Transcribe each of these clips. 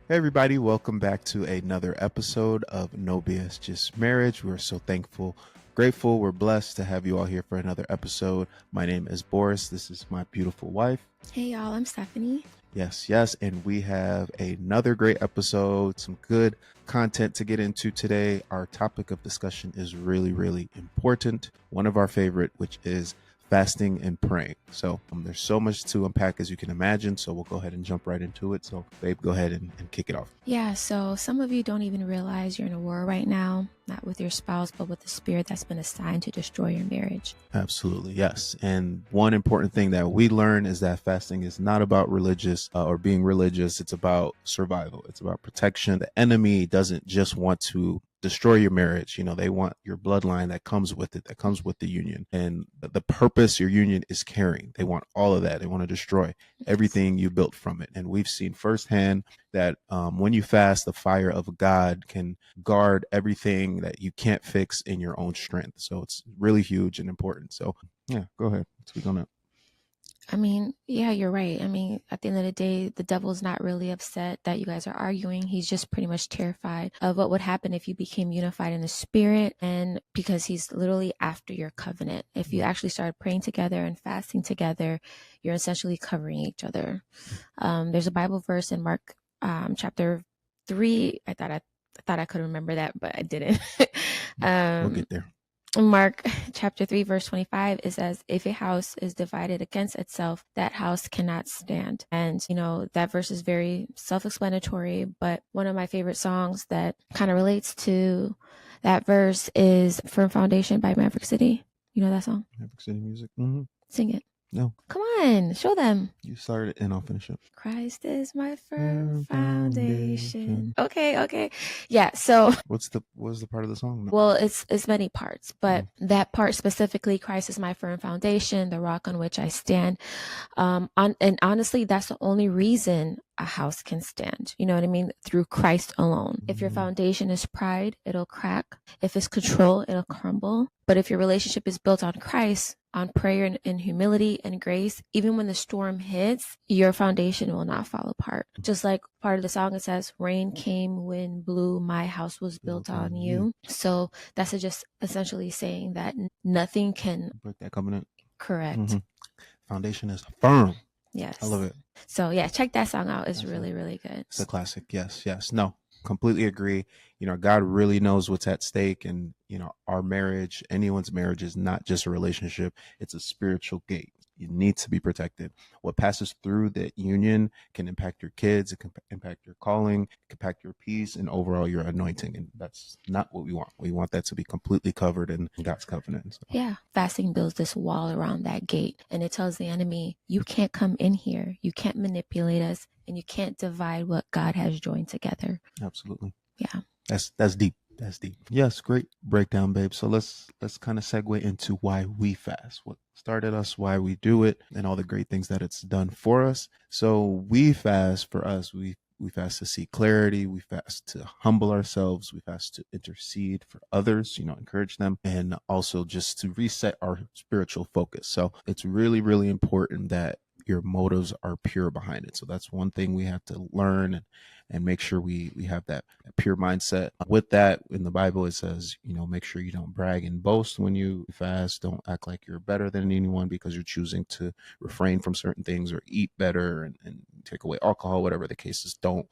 Hey everybody, welcome back to another episode of No BS Just Marriage. We're so thankful, grateful, we're blessed to have you all here for another episode. My name is Boris. This is my beautiful wife. Hey y'all, I'm Stephanie. Yes, and we have another great episode, some good content to get into today. Our topic of discussion is really important. One of our favorite, which is fasting and praying. So there's so much to unpack as you can imagine. So we'll go ahead and jump right into it. So babe, go ahead and kick it off. Yeah, so some of you don't even realize you're in a war right now, not with your spouse, but with the spirit that's been assigned to destroy your marriage. Absolutely, yes. And one important thing that we learn is that fasting is not about religious or being religious. It's about survival. It's about protection. The enemy doesn't just want to destroy your marriage. They want your bloodline that comes with it, that comes with the union, and the purpose your union is carrying. They want all of that. They want to destroy everything you built from it. And we've seen firsthand that when you fast, the fire of God can guard everything that you can't fix in your own strength. So it's really huge and important. So yeah, go ahead. Speak on that. Yeah, you're right. At the end of the day, the devil's not really upset that you guys are arguing. He's just pretty much terrified of what would happen if you became unified in the spirit, and because he's literally after your covenant. If you actually started praying together and fasting together, you're essentially covering each other. There's a Bible verse in Mark chapter 3. I thought I could remember that, but I didn't. We'll get there. Mark chapter 3, verse 25, it says, if a house is divided against itself, that house cannot stand. And, that verse is very self-explanatory, but one of my favorite songs that kind of relates to that verse is Firm Foundation by Maverick City. You know that song? Maverick City Music. Mm-hmm. Sing it. No. Come on, show them. You started it and I'll finish it. Christ is my firm foundation. Okay. Yeah, so what's the part of the song? Well, it's many parts, but that part specifically, Christ is my firm foundation, the rock on which I stand. And honestly, that's the only reason a house can stand. You know what I mean? Through Christ alone. If your foundation is pride, it'll crack. If it's control, it'll crumble. But if your relationship is built on Christ, on prayer and humility and grace, even when the storm hits, your foundation will not fall apart. Just like part of the song, it says, rain came, wind blew, my house was built on you. So that's just essentially saying that nothing can break that covenant. Correct. Foundation is firm. Yes. I love it. So yeah, check that song out. It's really good. It's a classic. Yes. No, completely agree. God really knows what's at stake, and our marriage, anyone's marriage, is not just a relationship. It's a spiritual gate. You need to be protected. What passes through the union can impact your kids. It can impact your calling, it can impact your peace, and overall your anointing. And that's not what we want. We want that to be completely covered in God's covenant. So. Yeah. Fasting builds this wall around that gate, and it tells the enemy, you can't come in here. You can't manipulate us, and you can't divide what God has joined together. Absolutely. Yeah. That's deep. That's deep. Yes, great breakdown, babe. So let's kind of segue into why we fast, what started us, why we do it, and all the great things that it's done for us. So we fast for us. We fast to seek clarity. We fast to humble ourselves. We fast to intercede for others, encourage them, and also just to reset our spiritual focus. So it's really important that your motives are pure behind it. So that's one thing we have to learn and make sure we have that pure mindset. With that, in the Bible, it says, make sure you don't brag and boast when you fast. Don't act like you're better than anyone because you're choosing to refrain from certain things or eat better and take away alcohol, whatever the case is. Don't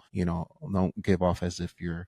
give off as if you're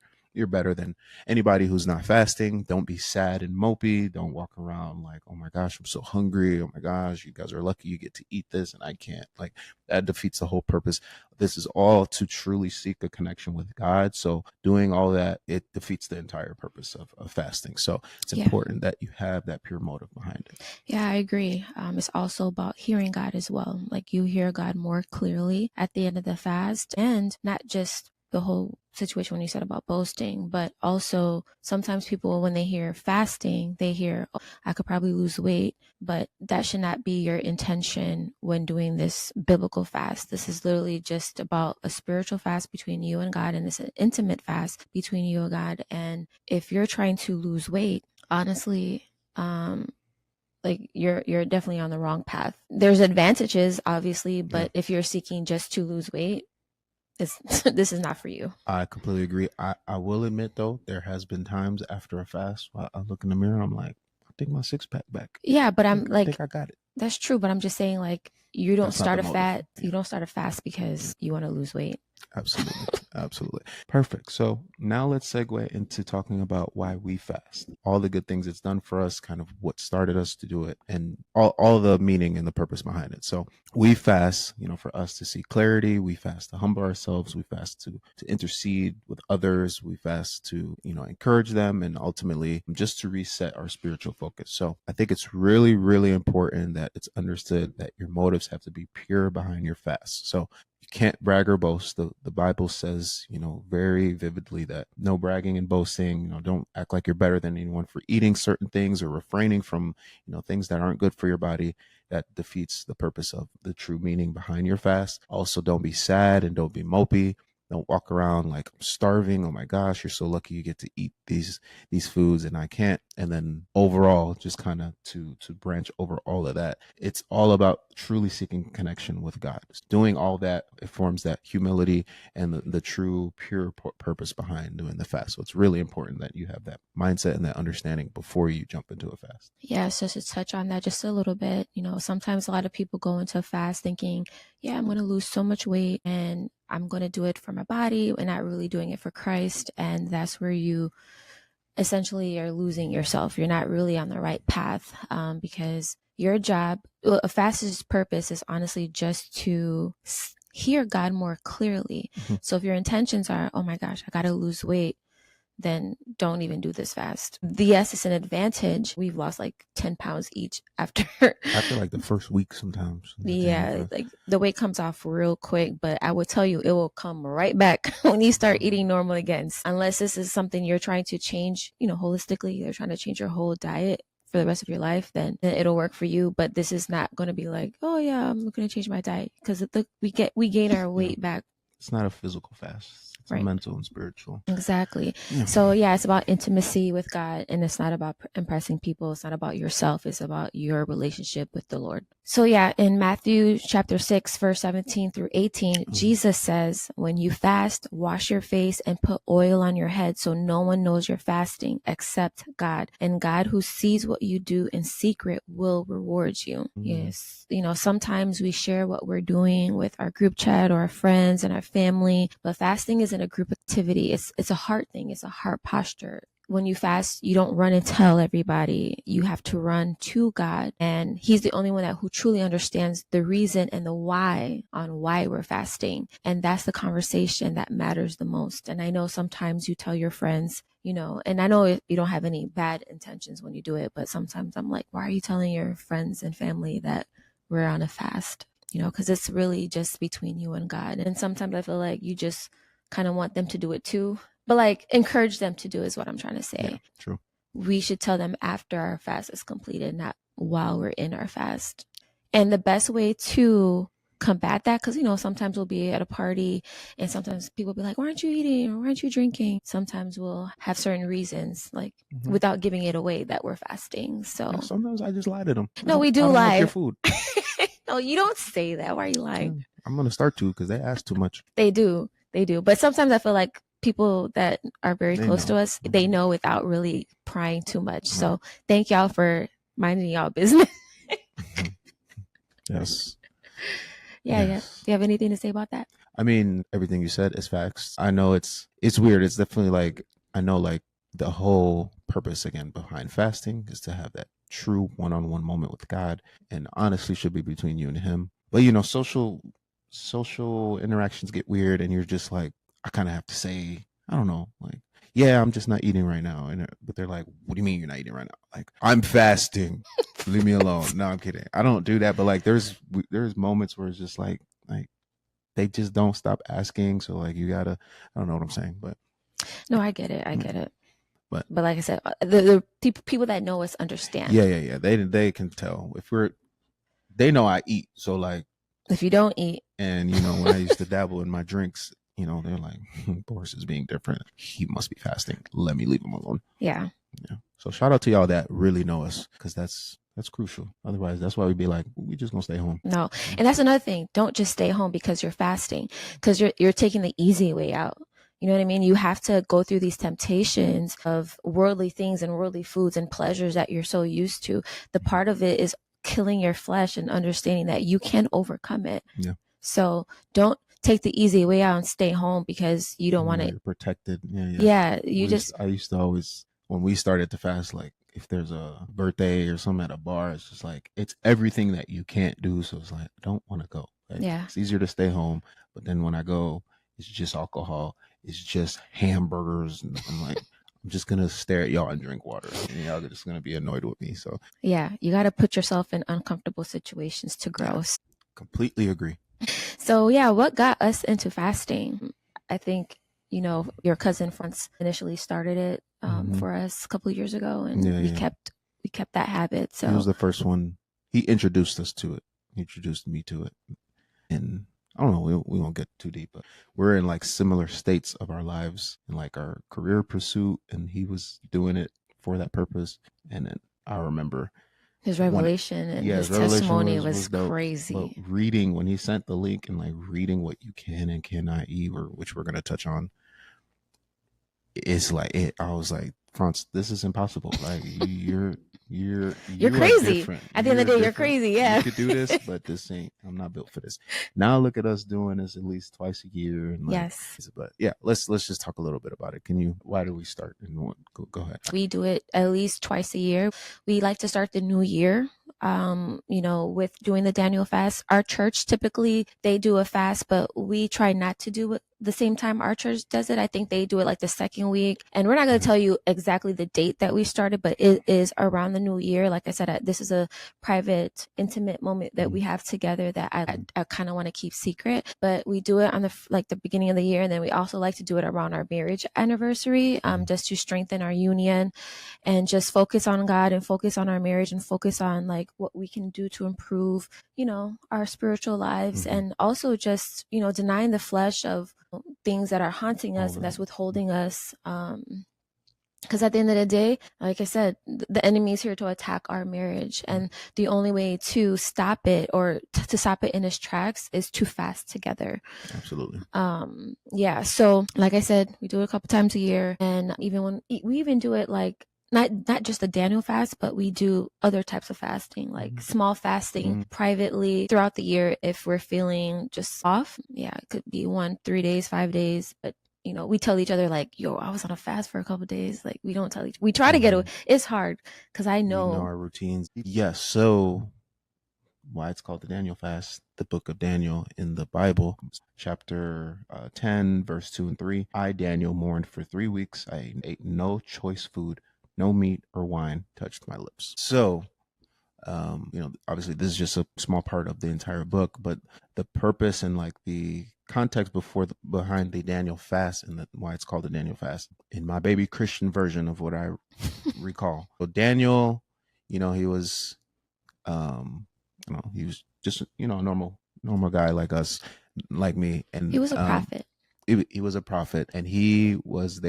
better than anybody who's not fasting. Don't be sad and mopey. Don't walk around like, oh my gosh, I'm so hungry. Oh my gosh, you guys are lucky you get to eat this and I can't. Like, that defeats the whole purpose. This is all to truly seek a connection with God. So doing all that, it defeats the entire purpose of fasting. So it's important that you have that pure motive behind it. Yeah, I agree. It's also about hearing God as well. Like, you hear God more clearly at the end of the fast, and not just the whole situation when you said about boasting, but also sometimes people, when they hear fasting, they hear, oh, I could probably lose weight, but that should not be your intention when doing this biblical fast. This is literally just about a spiritual fast between you and God, and it's an intimate fast between you and God. And if you're trying to lose weight, honestly, like you're definitely on the wrong path. There's advantages, obviously, but if you're seeking just to lose weight, this is not for you. I completely agree. I will admit though, there has been times after a fast I look in the mirror and I'm like, I think my six pack back. Yeah, but I'm I think like, I got it. that's true, but I'm just saying, like, That's not the motive. you Yeah. don't start a fast because you want to lose weight. Absolutely. Absolutely. Perfect. So now let's segue into talking about why we fast. All the good things it's done for us, kind of what started us to do it, and all the meaning and the purpose behind it. So we fast, for us to see clarity. We fast to humble ourselves. We fast to intercede with others. We fast to, encourage them, and ultimately just to reset our spiritual focus. So I think it's really, really important that it's understood that your motives have to be pure behind your fast. So you can't brag or boast. The Bible says, very vividly that no bragging and boasting, don't act like you're better than anyone for eating certain things or refraining from, things that aren't good for your body. That defeats the purpose of the true meaning behind your fast. Also, don't be sad and don't be mopey. Don't walk around like I'm starving. Oh my gosh, you're so lucky you get to eat these foods and I can't. And then overall, just kind of to branch over all of that, it's all about truly seeking connection with God. Doing all that, it forms that humility and the true pure purpose behind doing the fast. So it's really important that you have that mindset and that understanding before you jump into a fast. Yeah, so to touch on that just a little bit, sometimes a lot of people go into a fast thinking, yeah, I'm going to lose so much weight and I'm going to do it for my body and not really doing it for Christ. And that's where you essentially are losing yourself. You're not really on the right path, because your job, a fast's purpose is honestly just to hear God more clearly. Mm-hmm. So if your intentions are, oh my gosh, I got to lose weight, then don't even do this fast. Yes, it's an advantage. We've lost like 10 pounds each after like the first week sometimes. Yeah, like the weight comes off real quick, but I would tell you it will come right back when you start eating normal again. Unless this is something you're trying to change, holistically, you're trying to change your whole diet for the rest of your life, then it'll work for you. But this is not going to be like, oh yeah, I'm going to change my diet, because we gain our weight back. It's not a physical fast. It's a mental and spiritual. Exactly. Yeah. So yeah, it's about intimacy with God, and it's not about impressing people. It's not about yourself. It's about your relationship with the Lord. So yeah, in Matthew chapter 6, verse 17 through 18, Jesus says, when you fast, wash your face and put oil on your head so no one knows you're fasting except God. And God, who sees what you do in secret, will reward you. Yes. Sometimes we share what we're doing with our group chat or our friends and our family, but fasting isn't a group activity. It's a heart thing. It's a heart posture. When you fast, you don't run and tell everybody. You have to run to God, and He's the only one who truly understands the reason and the why on why we're fasting. And that's the conversation that matters the most. And I know sometimes you tell your friends, and I know you don't have any bad intentions when you do it, but sometimes I'm like, why are you telling your friends and family that we're on a fast? Because it's really just between you and God. And sometimes I feel like you just kind of want them to do it too. But like, encourage them to do is what I'm trying to say. Yeah, true. We should tell them after our fast is completed, not while we're in our fast. And the best way to combat that, because sometimes we'll be at a party and sometimes people will be like, why aren't you eating or why aren't you drinking? Sometimes we'll have certain reasons, like without giving it away, that we're fasting. So sometimes I just lie to them. No, we do lie. Like your food. No, you don't say that. Why are you lying? I'm gonna start to, because they ask too much. They do. But sometimes I feel like people that are very close to us, they know without really prying too much. Right. So thank y'all for minding y'all business. Yes. Yeah. Do you have anything to say about that? I mean, everything you said is facts. I know it's weird. It's definitely like, I know like the whole purpose again behind fasting is to have that true one-on-one moment with God, and honestly should be between you and Him. But social interactions get weird, and you're just like, I kind of have to say, I don't know, like, yeah, I'm just not eating right now. But they're like, what do you mean you're not eating right now? Like, I'm fasting. Leave me alone. No, I'm kidding. I don't do that. But like, there's moments where it's just like they just don't stop asking. So like, you gotta, I don't know what I'm saying, but no, I get it. But like I said, the people that know us understand. Yeah. They can tell they know I eat. So like, if you don't eat, and when I used to dabble in my drinks, they're like, Boris is being different. He must be fasting. Let me leave him alone. Yeah. So shout out to y'all that really know us, because that's That's crucial. Otherwise, that's why we'd be like, we just gonna stay home. No. And that's another thing. Don't just stay home because you're fasting, because you're taking the easy way out. You know what I mean? You have to go through these temptations of worldly things and worldly foods and pleasures that you're so used to. The part of it is killing your flesh and understanding that you can overcome it. Yeah. So don't take the easy way out and stay home because you don't want to. You're protected. Yeah, I used to always, when we started to fast, like if there's a birthday or something at a bar, it's just like it's everything that you can't do. So it's like I don't want to go. Like, Yeah. it's easier to stay home, but then when I go, it's just alcohol. It's just hamburgers, and I'm like, I'm just gonna stare at y'all and drink water, and y'all are just gonna be annoyed with me. So yeah, you got to put yourself in uncomfortable situations to grow. yeah, completely agree. So yeah, what got us into fasting? I think, you know, your cousin Franz initially started it for us a couple of years ago, and we kept that habit. So he was the first one. He introduced us to it. He introduced me to it, and I don't know. We won't get too deep, but we're in like similar states of our lives in like our career pursuit, and he was doing it for that purpose. And then I remember his revelation and his testimony was crazy. But reading, when he sent the link and like reading what you can and cannot eat, or which we're gonna touch on, it's like it. I was like, Franz, this is impossible. Like you're crazy. At the end of the day, you're crazy. Yeah, you could do this, but this ain't. I'm not built for this. Now look at us doing this at least twice a year. And like, yes, but yeah, let's just talk a little bit about it. Why do we start? And go ahead. We do it at least twice a year. We like to start the new year. You know, with doing the Daniel fast. Our church typically they do a fast, but we try not to do it the same time our church does it. I think they do it like the second week, and we're not going to tell you exactly the date that we started, but it is around the new year. Like I said, this is a private, intimate moment that we have together that I kind of want to keep secret, but we do it on the beginning of the year, and then we also like to do it around our marriage anniversary, just to strengthen our union and just focus on God and focus on our marriage and focus on like what we can do to improve, you know, our spiritual lives, and also just, you know, denying the flesh of things that are haunting us and that's withholding us. Because at the end of the day, like I said, the enemy is here to attack our marriage, and the only way to stop it or to stop it in its tracks is to fast together. Absolutely. Yeah. So, like I said, we do it a couple times a year, and even we even do it like not just the Daniel fast, but we do other types of fasting, like small fasting privately throughout the year if we're feeling just off. Yeah, it could be 1, 3 days, 5 days, but you know, we tell each other like, yo, I was on a fast for a couple days. Like we don't tell we try to get away. It's hard because I know. We know our routines. Yes. So why it's called the Daniel fast, the book of Daniel in the Bible, chapter 10, verse 2 and 3. I, Daniel, mourned for 3 weeks. I ate no choice food. No meat or wine touched my lips. So, you know, obviously this is just a small part of the entire book, but the purpose and like the context behind the Daniel fast and why it's called the Daniel fast in my baby Christian version of what I recall. So Daniel, you know, he was, he was just, you know, a normal guy like us, like me. And he was a prophet. He was a prophet, and they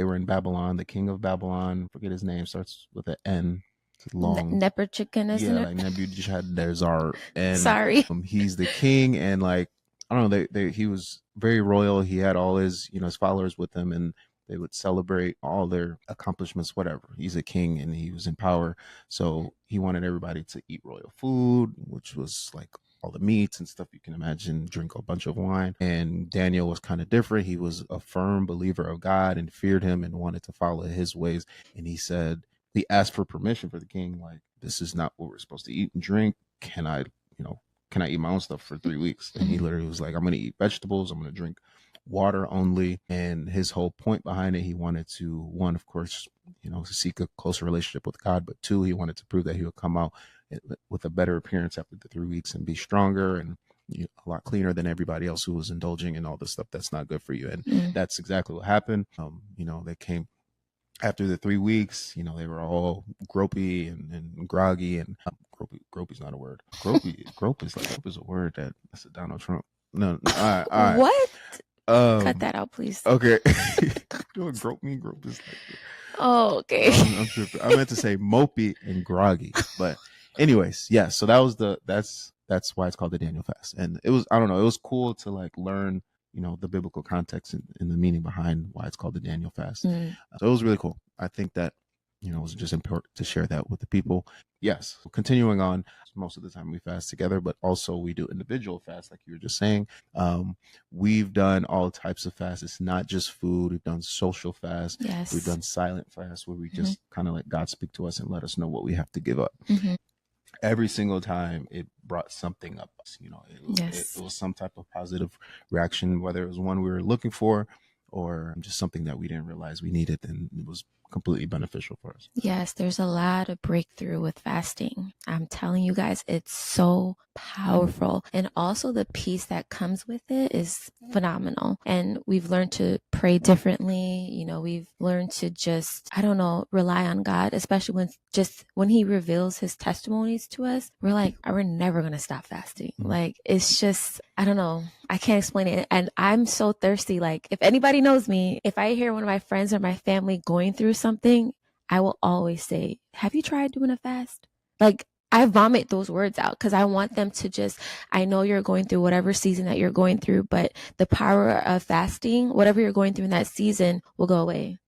were in Babylon. The king of Babylon, forget his name, starts with an N. It's long. Nebuchadnezzar, isn't it? Yeah, like Nebuchadnezzar. And sorry. He's the king, and like, I don't know, he was very royal. He had all his, you know, his followers with him, and they would celebrate all their accomplishments, whatever. He's a king and he was in power. So he wanted everybody to eat royal food, which was like all the meats and stuff you can imagine, drink a bunch of wine. And Daniel was kind of different. He was a firm believer of God and feared him and wanted to follow his ways. And he asked for permission for the king, like, this is not what we're supposed to eat and drink. Can I eat my own stuff for 3 weeks? And he literally was like, I'm going to eat vegetables. I'm going to drink water only. And his whole point behind it, he wanted to, one, of course, you know, seek a closer relationship with God, but two, he wanted to prove that he would come out with a better appearance after the 3 weeks and be stronger and, you know, a lot cleaner than everybody else who was indulging in all this stuff that's not good for you. And that's exactly what happened. You know, they came after the 3 weeks, you know, they were all gropey and groggy, and gropey's not a word. Grope is a word that's a Donald Trump. No, all right. What? Cut that out, please. Okay. You know what grope mean? Grope is like, oh, okay. I'm tripping. I meant to say mopey and groggy, but Anyways, yeah. So that was that's why it's called the Daniel fast, and it was, I don't know, it was cool to like learn, the biblical context and the meaning behind why it's called the Daniel fast. Mm. So it was really cool. I think that it was just important to share that with the people. Yes, continuing on, most of the time we fast together, but also we do individual fasts, like you were just saying. We've done all types of fasts. It's not just food. We've done social fasts. Yes. We've done silent fasts where we just kind of let God speak to us and let us know what we have to give up. Every single time it brought something up. It was some type of positive reaction, whether it was one we were looking for or just something that we didn't realize we needed, and it was completely beneficial for us. Yes, there's a lot of breakthrough with fasting. I'm telling you guys, it's so powerful. And also the peace that comes with it is phenomenal. And we've learned to pray differently. We've learned to just, I don't know, rely on God, especially when he reveals his testimonies to us. We're like, we're never going to stop fasting. Like, it's just, I don't know. I can't explain it. And I'm so thirsty. Like, if anybody knows me, if I hear one of my friends or my family going through something, I will always say, have you tried doing a fast? Like, I vomit those words out because I want them to just, I know you're going through whatever season that you're going through, but the power of fasting, whatever you're going through in that season, will go away.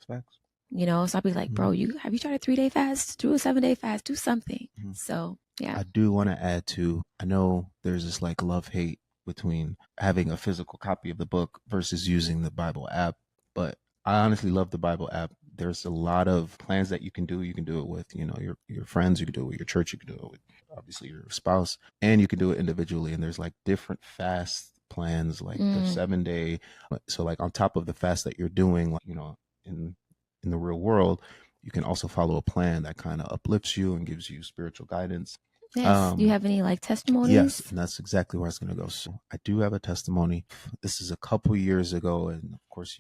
Facts. So I'll be like, bro, have you tried a 3-day fast? Do a 7-day fast, do something. So yeah. I do want to add to, I know there's this like love-hate between having a physical copy of the book versus using the Bible app, but I honestly love the Bible app. There's a lot of plans that you can do. You can do it with, your friends. You can do it with your church. You can do it with obviously your spouse, and you can do it individually. And there's like different fast plans, like the 7-day. So like on top of the fast that you're doing, like, in the real world, you can also follow a plan that kind of uplifts you and gives you spiritual guidance. Yes. Do you have any like testimonies? Yes, and that's exactly where I was going to go. So I do have a testimony. This is a couple years ago, and of course,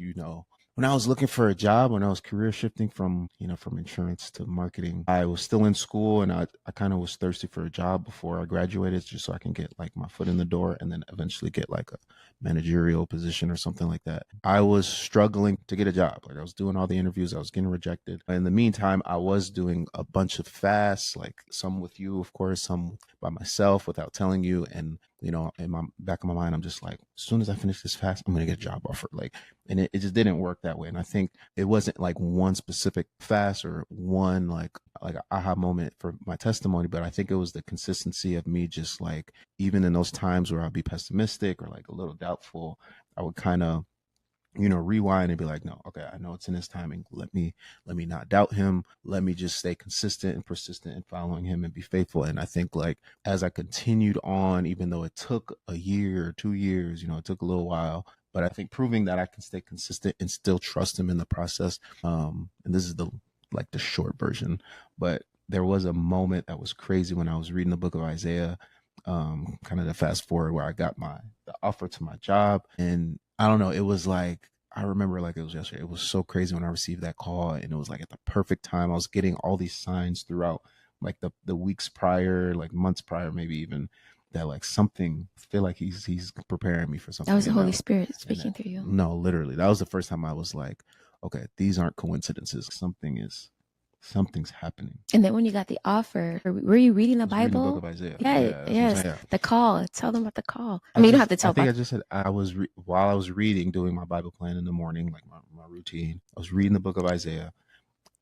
when I was looking for a job, when I was career shifting from insurance to marketing, I was still in school, and I kind of was thirsty for a job before I graduated, just so I can get like my foot in the door and then eventually get like a managerial position or something like that. I was struggling to get a job. Like, I was doing all the interviews, I was getting rejected. In the meantime, I was doing a bunch of fasts, like some with you, of course, some by myself without telling you. And in my back of my mind, I'm just like, as soon as I finish this fast, I'm gonna get a job offer. Like, and it just didn't work that way. And I think it wasn't like one specific fast or one like aha moment for my testimony, but I think it was the consistency of me just like, even in those times where I'd be pessimistic or like a little doubtful, I would kind of rewind and be like, no, okay, I know it's in his timing. Let me not doubt him. Let me just stay consistent and persistent in following him and be faithful. And I think like as I continued on, even though it took a year or 2 years, it took a little while, but I think proving that I can stay consistent and still trust him in the process. And this is the short version, but there was a moment that was crazy when I was reading the book of Isaiah, kind of the fast forward where I got the offer to my job. And I don't know, it was like, I remember like it was yesterday. It was so crazy when I received that call, and it was like at the perfect time. I was getting all these signs throughout like the weeks prior, like months prior, maybe even, that like something, I feel like he's preparing me for something. That was the Holy Spirit speaking through you. No, literally. That was the first time I was like, okay, these aren't coincidences. Something's happening. And then when you got the offer, were you reading the Bible? Reading the book of Isaiah. Yeah, yes. Yeah. The call. Tell them about the call. I mean, you don't have to tell. I think I just said while I was reading, doing my Bible plan in the morning, like my routine, I was reading the book of Isaiah,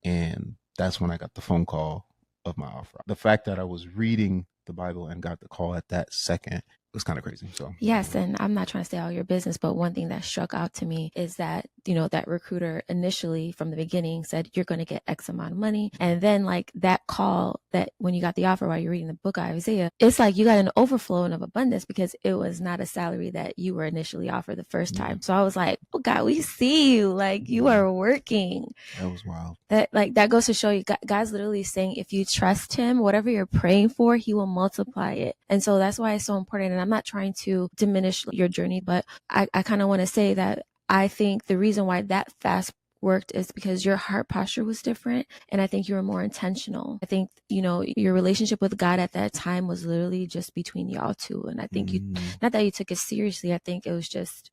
and that's when I got the phone call of my offer. The fact that I was reading the Bible and got the call at that second was kind of crazy. So yes, and I'm not trying to say all your business, but one thing that struck out to me is that that recruiter initially from the beginning said you're going to get X amount of money, and then like that call, that when you got the offer while you're reading the book of Isaiah, it's like you got an overflow of abundance because it was not a salary that you were initially offered the first time. So I was like, oh God, we see you, like you are working. That was wild. That goes to show you, God's literally saying if you trust him, whatever you're praying for, he will multiply it. And so that's why it's so important. And I'm not trying to diminish your journey, but I kind of want to say that I think the reason why that fast worked is because your heart posture was different, and I think you were more intentional. I think your relationship with God at that time was literally just between y'all two, and I think you, not that you took it seriously, I think it was just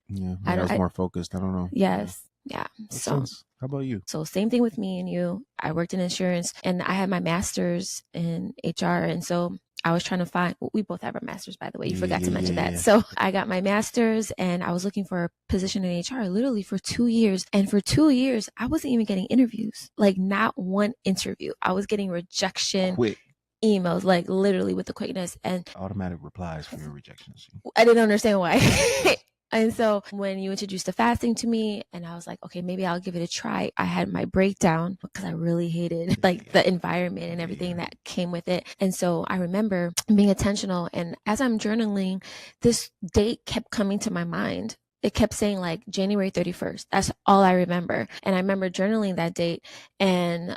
I was more focused. I don't know. Yes. Yeah. Makes So sense. How about you? so same thing with me and you. I worked in insurance and I had my master's in HR. And so I was trying to find, we both have our masters, by the way. You Yeah, forgot yeah, to yeah, mention that. yeah. So I got my master's and I was looking for a position in HR literally for 2 years. And for 2 years, I wasn't even getting interviews, like not one interview. I was getting rejection Quick emails, like literally with the quickness. And automatic replies for your rejections. I didn't understand why. And so when you introduced the fasting to me and I was like, okay, maybe I'll give it a try. I had my breakdown because I really hated like the environment and everything that came with it. And so I remember being intentional. And as I'm journaling, this date kept coming to my mind. It kept saying like January 31st. That's all I remember. And I remember journaling that date. And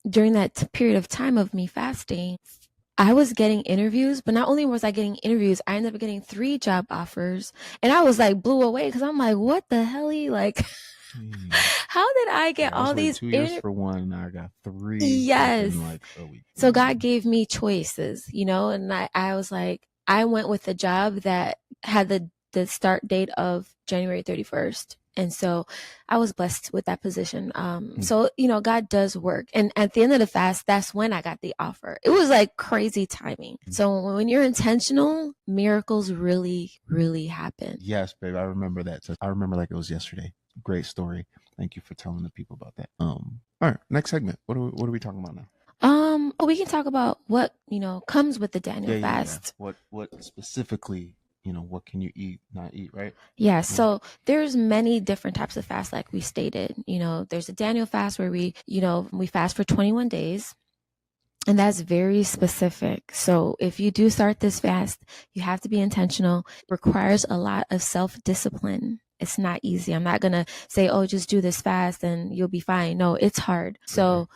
during that period of time of me fasting, I was getting interviews, but not only was I getting interviews, I ended up getting 3 job offers. And I was like blew away because I'm like, what the hell? Like, how did I get all these 2 years for one? I got 3 yes. in like a week. So God gave me choices, and I was like, I went with the job that had the start date of January 31st. And so I was blessed with that position. So, God does work. And at the end of the fast, that's when I got the offer. It was like crazy timing. So when you're intentional, miracles really, really happen. Yes, babe. I remember that. I remember like it was yesterday. Great story. Thank you for telling the people about that. All right, next segment. What are we talking about now? We can talk about what, comes with the Daniel fast. Yeah. What specifically, what can you eat, not eat, right? Yeah, so there's many different types of fast, like we stated. There's a Daniel fast where we fast for 21 days. And that's very specific. So if you do start this fast, you have to be intentional. It requires a lot of self-discipline. It's not easy. I'm not going to say, oh, just do this fast and you'll be fine. No, it's hard. So,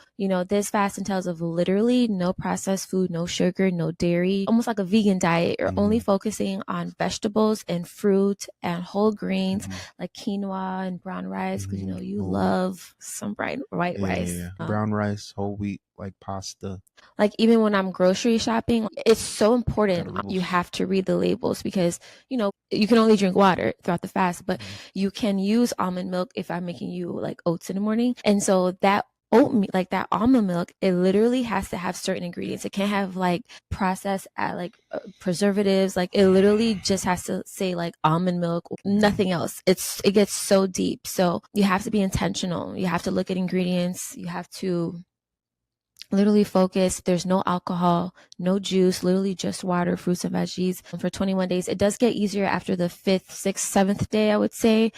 this fast entails of literally no processed food, no sugar, no dairy, almost like a vegan diet. You're only focusing on vegetables and fruit and whole grains like quinoa and brown rice because, you love some white rice. Brown rice, whole wheat, like pasta. Like even when I'm grocery shopping, it's so important. You have to read the labels because, you can only drink water throughout the fast, but you can use almond milk if I'm making you like oats in the morning. And so that oatmeal, like that almond milk, it literally has to have certain ingredients. It can't have like processed preservatives. Like it literally just has to say like almond milk, nothing else. It gets so deep. So you have to be intentional. You have to look at ingredients. You have to literally focus. There's no alcohol, no juice, literally just water, fruits and veggies for 21 days. It does get easier after the 5th, 6th, 7th day, I would say.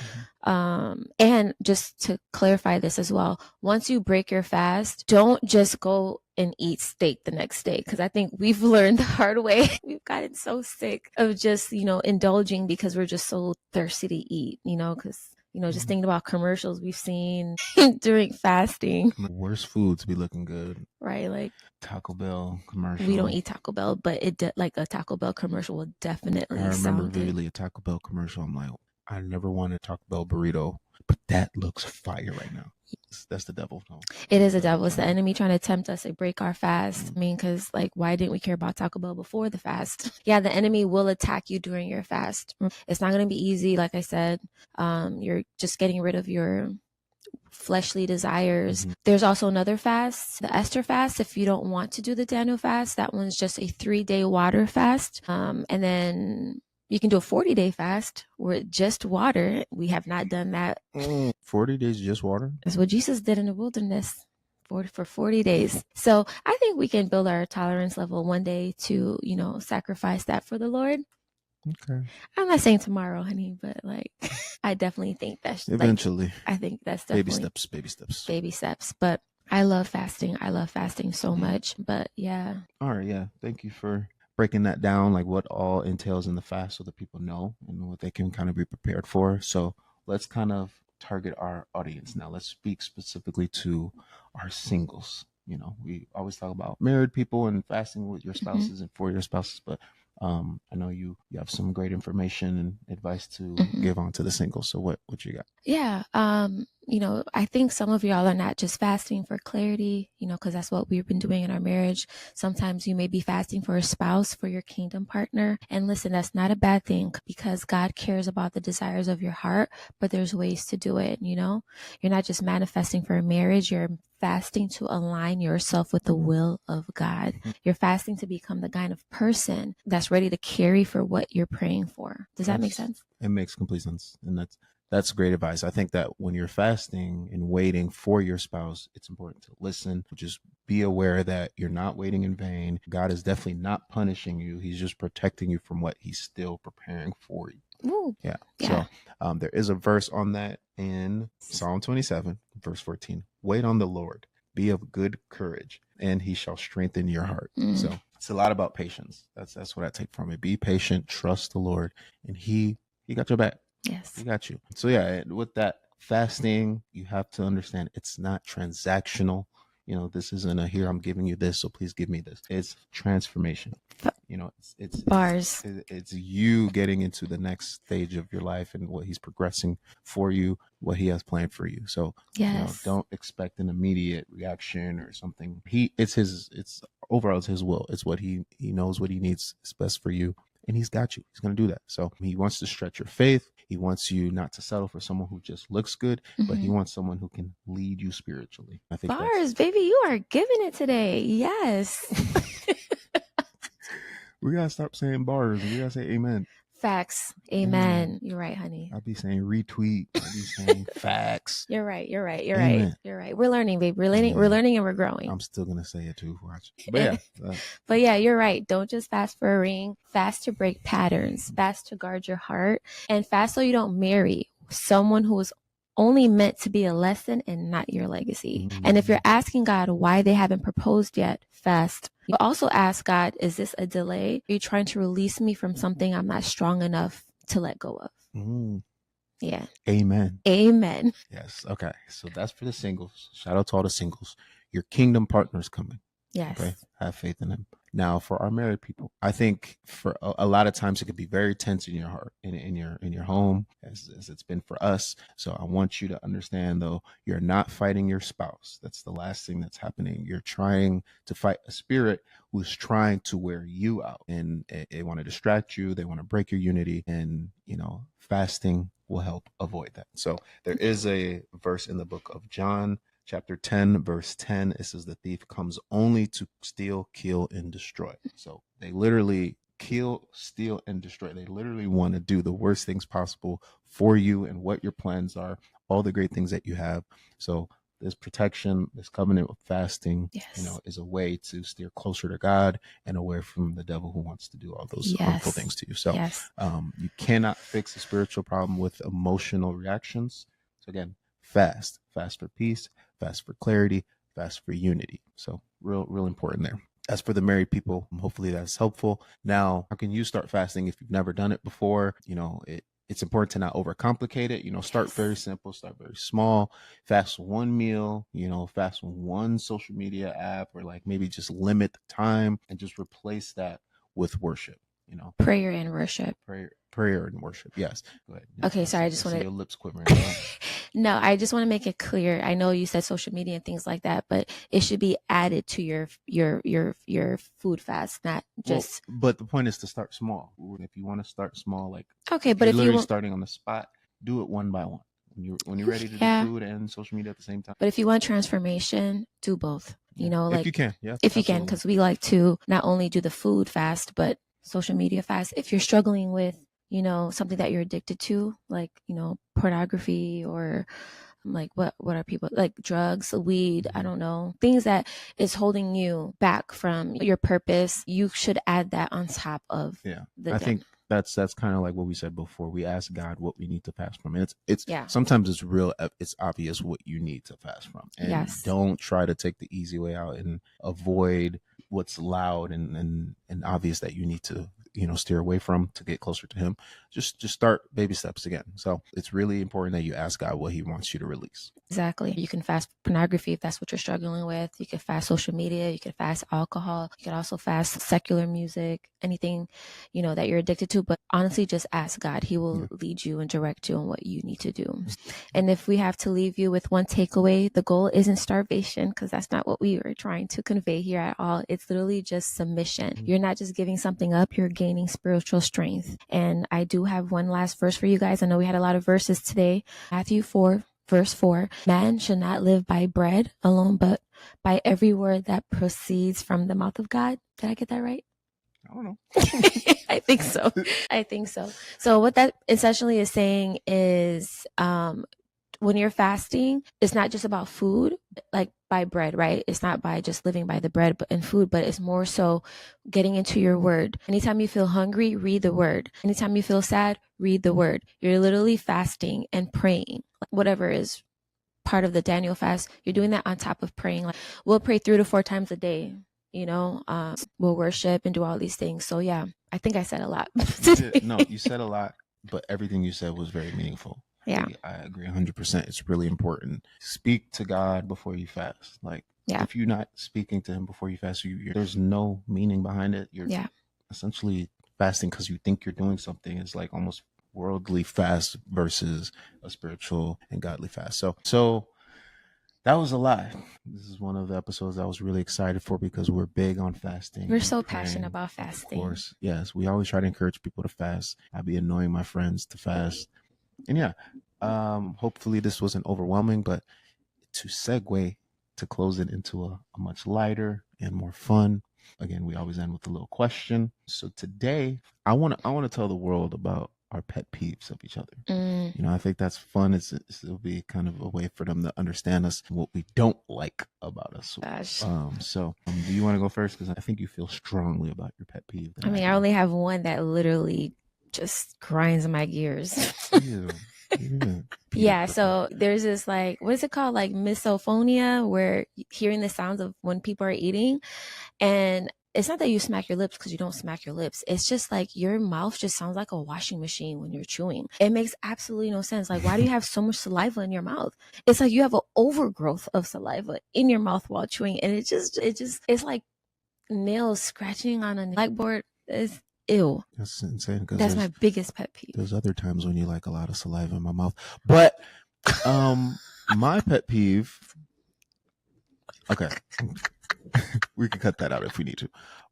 And just to clarify this as well, once you break your fast, don't just go and eat steak the next day. Cause I think we've learned the hard way. We've gotten so sick of just, indulging because we're just so thirsty to eat, cause just thinking about commercials we've seen during fasting. Worst foods be looking good. Right, like Taco Bell commercial. We don't eat Taco Bell, but like a Taco Bell commercial will definitely I remember sound vividly a Taco Bell commercial. I'm like, I never wanted a Taco Bell burrito, but that looks fire right now. That's the devil. No. It is the devil. It's the enemy trying to tempt us to break our fast. I mean, because like, why didn't we care about Taco Bell before the fast? Yeah, the enemy will attack you during your fast. It's not going to be easy. Like I said, you're just getting rid of your fleshly desires. There's also another fast, the Esther fast. If you don't want to do the Daniel fast, that one's just a 3-day water fast. And then you can do a 40-day fast with just water. We have not done that. 40 days just water? That's what Jesus did in the wilderness for 40 days. So I think we can build our tolerance level one day to, sacrifice that for the Lord. Okay. I'm not saying tomorrow, honey, but like, I definitely think that's eventually. I think that's definitely baby steps. But I love fasting. I love fasting so much. But yeah. All right. Yeah. Thank you for breaking that down, like what all entails in the fast so that people know and what they can kind of be prepared for. So let's kind of target our audience now. Let's speak specifically to our singles. We always talk about married people and fasting with your spouses and for your spouses, but I know you have some great information and advice to give on to the singles. So what you got? Yeah. I think some of y'all are not just fasting for clarity, because that's what we've been doing in our marriage. Sometimes you may be fasting for a spouse, for your kingdom partner. And listen, that's not a bad thing because God cares about the desires of your heart, but there's ways to do it, You're not just manifesting for a marriage, you're fasting to align yourself with the will of God. You're fasting to become the kind of person that's ready to carry for what you're praying for. Does that make sense? It makes complete sense. And that's great advice. I think that when you're fasting and waiting for your spouse, it's important to listen. Just be aware that you're not waiting in vain. God is definitely not punishing you. He's just protecting you from what he's still preparing for you. Ooh, yeah. yeah. So there is a verse on that in Psalm 27, verse 14. Wait on the Lord. Be of good courage, and he shall strengthen your heart. So it's a lot about patience. That's what I take from it. Be patient, trust the Lord, and he got your back. Yes. He got you. So yeah, with that fasting, you have to understand it's not transactional. This isn't a here, I'm giving you this, so please give me this. It's transformation. It's bars. It's you getting into the next stage of your life and what he's progressing for you, what he has planned for you. So yes. Don't expect an immediate reaction or something. It's overall it's his will. It's what he knows what he needs is best for you. And he's got you. He's going to do that. So he wants to stretch your faith. He wants you not to settle for someone who just looks good, but he wants someone who can lead you spiritually. I think bars, baby, you are giving it today. Yes. We got to stop saying bars. We got to say amen. Facts. Amen. You're right, honey. I'll be saying retweet. I'll be saying facts. You're right. We're learning, babe. We're learning and we're growing. I'm still going to say it too. Watch. But yeah. But yeah, you're right. Don't just fast for a ring. Fast to break patterns. Fast to guard your heart. And fast so you don't marry someone who is only meant to be a lesson and not your legacy. And if you're asking God why they haven't proposed yet, fast. You also ask God, is this a delay? Are you trying to release me from something I'm not strong enough to let go of? Yeah. Amen. Yes. Okay. So that's for the singles. Shout out to all the singles. Your kingdom partner's coming. Yes. Okay. Have faith in him. Now, for our married people, I think for a lot of times it could be very tense in your heart, in your home, as it's been for us. So I want you to understand, though, you're not fighting your spouse. That's the last thing that's happening. You're trying to fight a spirit who's trying to wear you out, and they want to distract you. They want to break your unity, and fasting will help avoid that. So there is a verse in the book of John, chapter 10, verse 10, it says the thief comes only to steal, kill, and destroy. So they literally kill, steal, and destroy. They literally want to do the worst things possible for you and what your plans are, all the great things that you have. So this protection, this covenant of fasting, is a way to steer closer to God and away from the devil who wants to do all those harmful things to you. So you cannot fix a spiritual problem with emotional reactions. So again, fast for peace, fast for clarity, fast for unity. So real important there. As for the married people, hopefully that's helpful. Now, how can you start fasting if you've never done it before? It's important to not overcomplicate it. Start very simple, start very small, fast one meal, fast one social media app, or like maybe just limit the time and just replace that with worship. Prayer and worship. Prayer and worship. Yes. Go ahead. Okay. Sorry. I just want to. Your lips quivering. No, I just want to make it clear. I know you said social media and things like that, but it should be added to your food fast, not just. Well, but the point is to start small. If you want to start small, like okay, but if you're starting on the spot, do it one by one. When you're ready to do food and social media at the same time. But if you want transformation, do both. Like if you can, yeah. If you can, because we like to not only do the food fast, but social media fast. If you're struggling with, something that you're addicted to, like, pornography or like what are people like drugs, weed, I don't know, things that is holding you back from your purpose, you should add that on top of I think that's kind of like what we said before. We ask God what we need to fast from. And it's sometimes it's obvious what you need to fast from. And don't try to take the easy way out and avoid what's loud and obvious that you need to steer away from to get closer to him. just start baby steps again. So it's really important that you ask God what he wants you to release. Exactly. You can fast pornography if that's what you're struggling with. You can fast social media. You can fast alcohol. You can also fast secular music, anything, that you're addicted to. But honestly, just ask God. He will lead you and direct you on what you need to do. And if we have to leave you with one takeaway, the goal isn't starvation, because that's not what we were trying to convey here at all. It's literally just submission. You're not just giving something up, you're gaining spiritual strength. And I do have one last verse for you guys. I know we had a lot of verses today. Matthew 4. Verse 4, man should not live by bread alone, but by every word that proceeds from the mouth of God. Did I get that right? I don't know. I think so. I think so. So what that essentially is saying is when you're fasting, it's not just about food, like by bread, right? It's not by just living by the bread and food, but it's more so getting into your word. Anytime you feel hungry, read the word. Anytime you feel sad, read the word. You're literally fasting and praying, whatever is part of the Daniel fast. You're doing that on top of praying. Like, we'll pray 3 to 4 times a day. We'll worship and do all these things. So yeah, I think I said a lot. No, you said a lot, but everything you said was very meaningful. Yeah, I agree 100%. It's really important. Speak to God before you fast. Like, if you're not speaking to him before you fast, there's no meaning behind it. You're essentially fasting because you think you're doing something. It's like almost worldly fast versus a spiritual and godly fast. So that was a lot. This is one of the episodes I was really excited for because we're big on fasting. We're so passionate about fasting. Of course, yes. We always try to encourage people to fast. I'd be annoying my friends to fast. And hopefully this wasn't overwhelming, but to segue, to close it into a much lighter and more fun. Again, we always end with a little question. So today, I want to tell the world about our pet peeves of each other. I think that's fun. It'll be kind of a way for them to understand us, what we don't like about us. Gosh. Do you want to go first? Because I think you feel strongly about your pet peeve. I only have one that literally just grinds my gears. Yeah, so there's this what is it called? Like misophonia, where hearing the sounds of when people are eating. And it's not that you smack your lips, because you don't smack your lips. It's just like your mouth just sounds like a washing machine when you're chewing. It makes absolutely no sense. Like, why do you have so much saliva in your mouth? It's like you have an overgrowth of saliva in your mouth while chewing. And it's like nails scratching on a blackboard. It's ew. That's insane. That's my biggest pet peeve. There's other times when you like a lot of saliva in my mouth. But my pet peeve, okay. We can cut that out if we need to,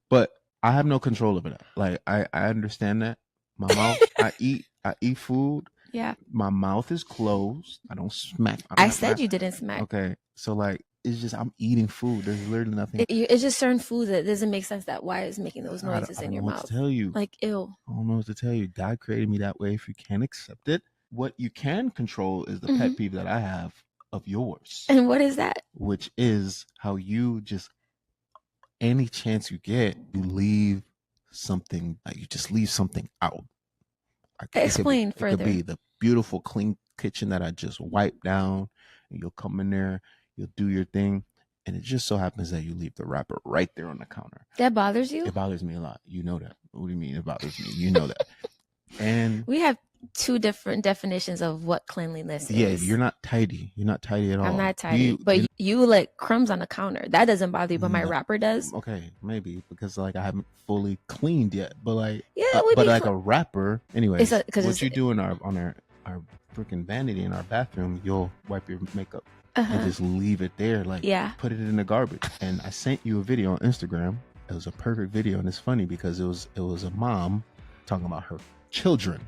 but I have no control over that. Like, I understand that my mouth, I eat food. Yeah. My mouth is closed. I don't smack. I said you didn't smack. Okay. So it's just, I'm eating food. There's literally nothing. It's just certain foods that doesn't make sense. That why is making those noises in your mouth. I don't know what to tell you. Like, ew. I don't know what to tell you. God created me that way. If you can't accept it, what you can control is the pet peeve that I have of yours. And what is that? Which is how you just, any chance you get, you leave something, you just leave something out. Explain further. It could be the beautiful, clean kitchen that I just wiped down, and you'll come in there, you'll do your thing, and it just so happens that you leave the wrapper right there on the counter. That bothers you? It bothers me a lot. You know that. What do you mean it bothers me? You know that. And we have 2 different definitions of what cleanliness is. Yeah, you're not tidy. You're not tidy at all. I'm not tidy. But you let crumbs on the counter. That doesn't bother you, but my wrapper does. Okay, maybe because I haven't fully cleaned yet. But a wrapper. Anyway, what you do on our freaking vanity in our bathroom, you'll wipe your makeup and just leave it there. Put it in the garbage. And I sent you a video on Instagram. It was a perfect video, and it's funny because it was a mom talking about her children.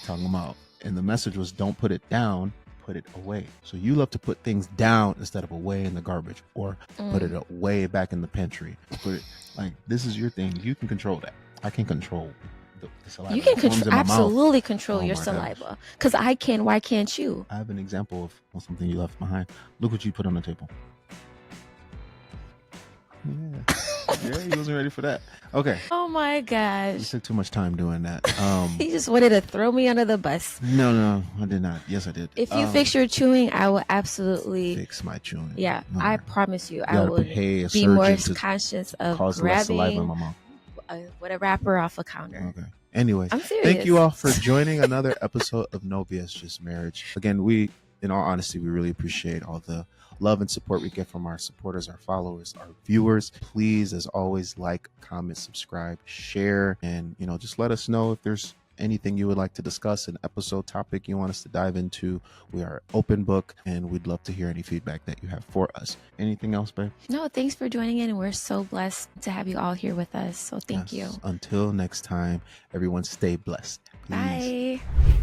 And the message was, don't put it down, put it away. So you love to put things down instead of away in the garbage, or put it away back in the pantry. Put it this is your thing. You can control that. I can control the saliva. You can absolutely control your saliva. Because I can. Why can't you? I have an example of something you left behind. Look what you put on the table. Yeah, he wasn't ready for that. Okay. Oh my gosh. You took too much time doing that. He just wanted to throw me under the bus. No, I did not. Yes, I did. If you fix your chewing, I will absolutely fix my chewing. Yeah, I promise you, I will be more conscious of grabbing with a wrapper off a counter. Okay. Anyways, I'm thank you serious. all for joining another episode of No BS Just Marriage. Again, we, in all honesty, we really appreciate all the love and support we get from our supporters, our followers, our viewers. Please, as always, like, comment, subscribe, share, and just let us know if there's anything you would like to discuss, an episode topic you want us to dive into. We are open book, and we'd love to hear any feedback that you have for us. Anything else, babe? No, thanks for joining in. We're so blessed to have you all here with us. So thank you. Until next time, everyone stay blessed. Peace. Bye.